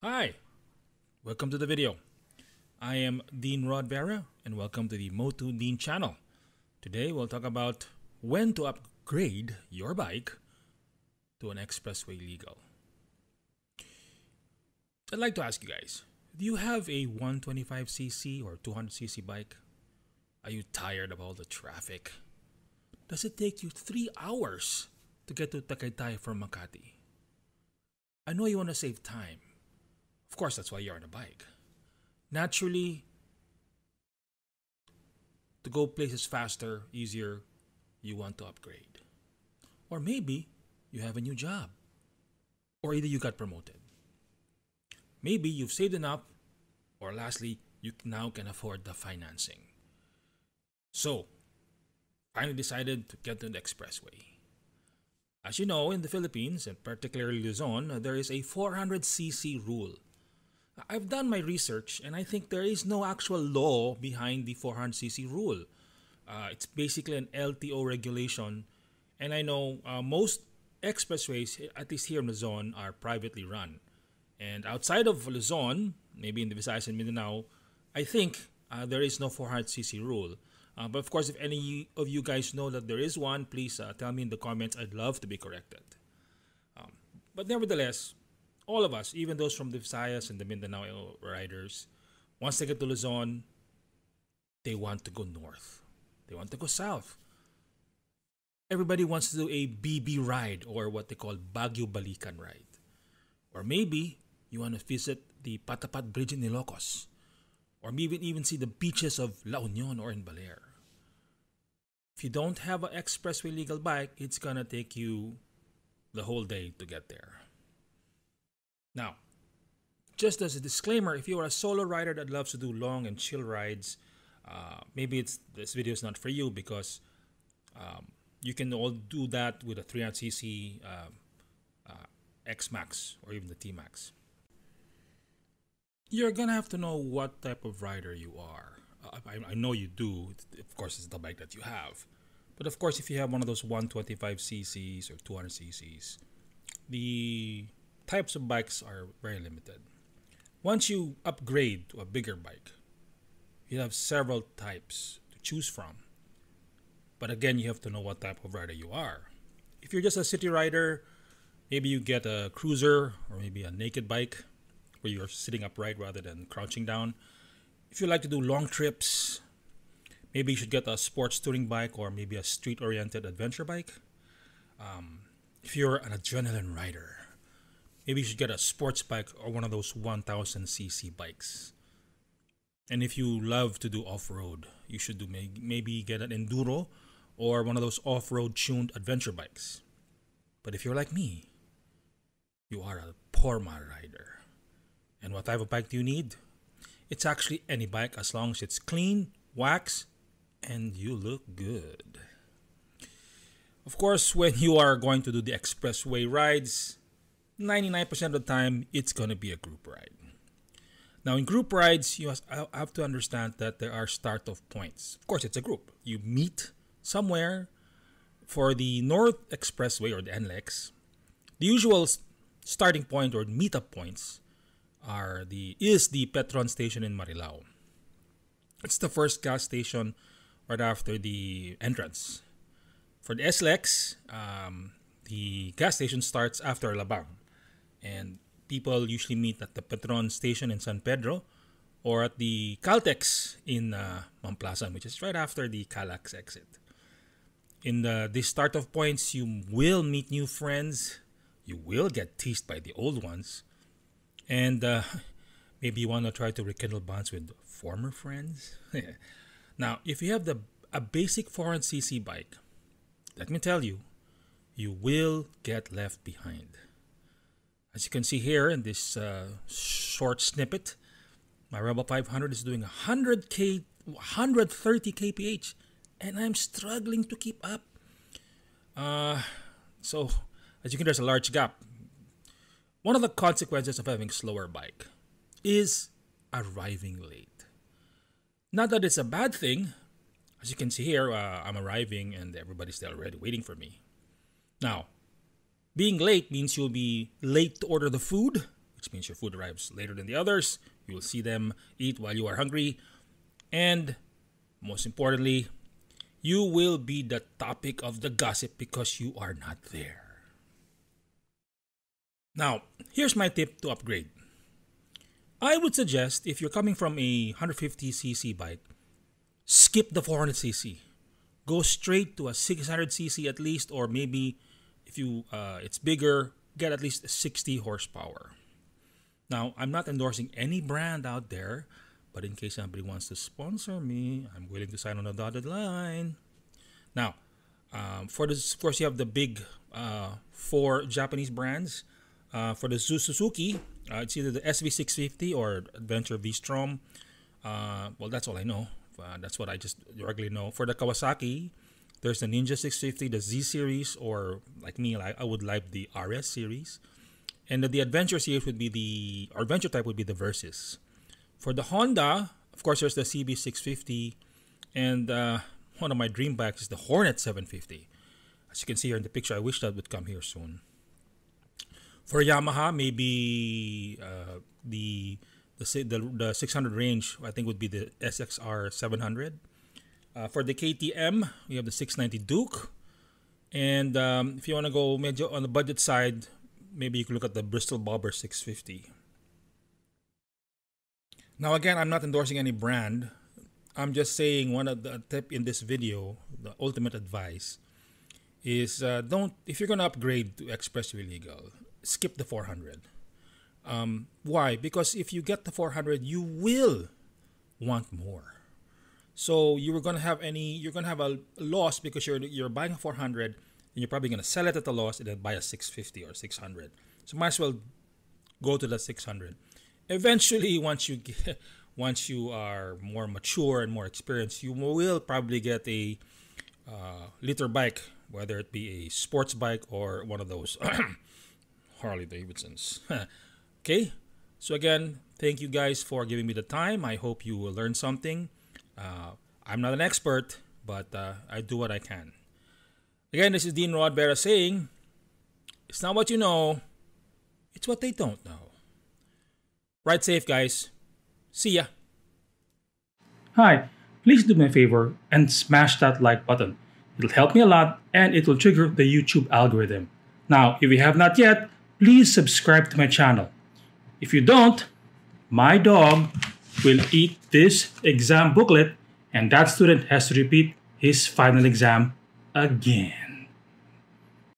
Hi, welcome to the video. I am Dean Rod Vera and welcome to the Moto Dean channel. Today we'll talk about when to upgrade your bike to an expressway legal. I'd like to ask you guys, do you have a 125cc or 200cc bike? Are you tired of all the traffic? Does it take you 3 hours to get to Tagaytay from Makati? I know you want to save time. Of course, that's why you're on a bike. Naturally, to go places faster, easier, you want to upgrade. Or maybe you have a new job. Or either you got promoted. Maybe you've saved enough. Or lastly, you now can afford the financing. So, finally decided to get to the expressway. As you know, in the Philippines, and particularly Luzon, there is a 400cc rule. I've done my research and I think there is no actual law behind the 400cc rule. It's basically an LTO regulation, and I know most expressways, at least here in Luzon, are privately run. And outside of Luzon, maybe in the Visayas and Mindanao, I think there is no 400cc rule. But of course, if any of you guys know that there is one, please tell me in the comments. I'd love to be corrected. But nevertheless, all of us, even those from the Visayas and the Mindanao riders, once they get to Luzon, they want to go north. They want to go south. Everybody wants to do a BB ride, or what they call Baguio Balikan ride. Or maybe you want to visit the Patapat Bridge in Ilocos. Or maybe even see the beaches of La Union or in Baler. If you don't have an expressway legal bike, it's gonna take you the whole day to get there. Now, just as a disclaimer, if you are a solo rider that loves to do long and chill rides, maybe this video is not for you, because you can all do that with a 300cc X Max or even the T Max. You're gonna have to know what type of rider you are. I know you do. Of course, it's the bike that you have. But of course, if you have one of those 125cc's or 200cc's, the types of bikes are very limited. Once you upgrade to a bigger bike, you have several types to choose from. But again, you have to know what type of rider you are. If you're just a city rider, maybe you get a cruiser or maybe a naked bike where you're sitting upright rather than crouching down. If you like to do long trips, maybe you should get a sports touring bike or maybe a street-oriented adventure bike. If you're an adrenaline rider, maybe you should get a sports bike or one of those 1000cc bikes. And if you love to do off-road, you should maybe get an enduro or one of those off-road tuned adventure bikes. But if you're like me, you are a Porma rider. And what type of bike do you need? It's actually any bike as long as it's clean, wax, and you look good. Of course, when you are going to do the expressway rides, 99% of the time, it's going to be a group ride. Now, in group rides, you have to understand that there are start-off points. Of course, it's a group. You meet somewhere. For the North Expressway or the NLEX, the usual starting point or meetup points is the Petron station in Marilao. It's the first gas station right after the entrance. For the SLEX, the gas station starts after Alabang. And people usually meet at the Petron station in San Pedro or at the Caltex in Mamplasan, which is right after the Calax exit. In the start-off points, you will meet new friends. You will get teased by the old ones. And maybe you want to try to rekindle bonds with former friends. Now, if you have a basic 400cc bike, let me tell you, you will get left behind. As you can see here in this short snippet, my Rebel 500 is doing 130 kph, and I'm struggling to keep up. So, as you can, there's a large gap. One of the consequences of having a slower bike is arriving late. Not that it's a bad thing. As you can see here, I'm arriving and everybody's still already waiting for me. Now, being late means you'll be late to order the food, which means your food arrives later than the others. You will see them eat while you are hungry. And most importantly, you will be the topic of the gossip because you are not there. Now, here's my tip to upgrade. I would suggest if you're coming from a 150cc bike, skip the 400cc. Go straight to a 600cc at least, or maybe if you it's bigger, get at least 60 horsepower. Now, I'm not endorsing any brand out there, but in case somebody wants to sponsor me, I'm willing to sign on a dotted line. Now, for this, of course, you have the big 4 Japanese brands. For the Suzuki, it's either the SV650 or Adventure V-Strom. Well, that's all I know. That's what I just regularly know. For the Kawasaki, there's the Ninja 650, the Z series, or like me, I would like the RS series. And the Adventure series would be or Adventure type would be the Versys. For the Honda, of course, there's the CB650, and one of my dream bikes is the Hornet 750. As you can see here in the picture, I wish that would come here soon. For Yamaha, maybe the 600 range, I think, would be the SXR 700. For the KTM, we have the 690 Duke. And if you want to go medyo on the budget side, maybe you can look at the Bristol Bobber 650. Now again, I'm not endorsing any brand. I'm just saying one of the tip in this video, the ultimate advice, is if you're going to upgrade to expressway legal, skip the 400. Why? Because if you get the 400, you will want more. So you're gonna have a loss because you're buying a 400 and you're probably gonna sell it at a loss and then buy a 650 or 600. So might as well go to the 600. Eventually, once you are more mature and more experienced, you will probably get a liter bike, whether it be a sports bike or one of those Harley Davidsons. Okay, so again, thank you guys for giving me the time. I hope you will learn something. I'm not an expert, but I do what I can. Again, this is Dean Rod Vera saying, it's not what you know, it's what they don't know. Ride safe, guys. See ya. Hi, please do me a favor and smash that like button. It'll help me a lot and it will trigger the YouTube algorithm. Now, if you have not yet, please subscribe to my channel. If you don't, my dog will eat this exam booklet and that student has to repeat his final exam again.